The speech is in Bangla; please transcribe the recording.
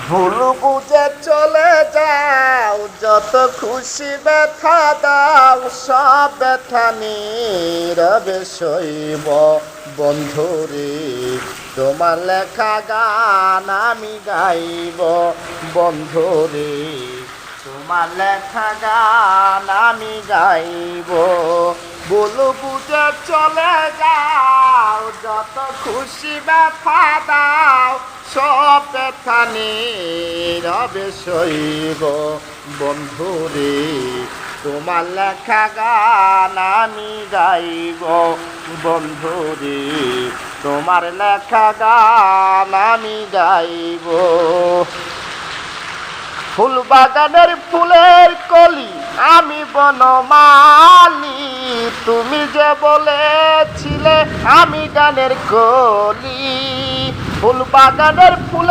ভুল বুঝে চলে যাও, যত খুশি ব্যথা দাও, সব ব্যথা নীরবে সইব বন্ধুরে। তোমার লেখা গান আমি গাইব বন্ধুরে, তোমার লেখা গান আমি গাইব। ভুল বুঝে চলে যাও, যত খুশি ব্যথা দাও, সব ব্যথা নীরবে সইব বন্ধুরে। তোমার লেখা গান আমি গাইব বন্ধুরে, তোমার লেখা গান আমি গাইব। ফুল বাগানের ফুলের কলি আমি বনমালী, তুমি যে বলেছিলে আমি গানের কলি। ফুল বাগানের ফুলের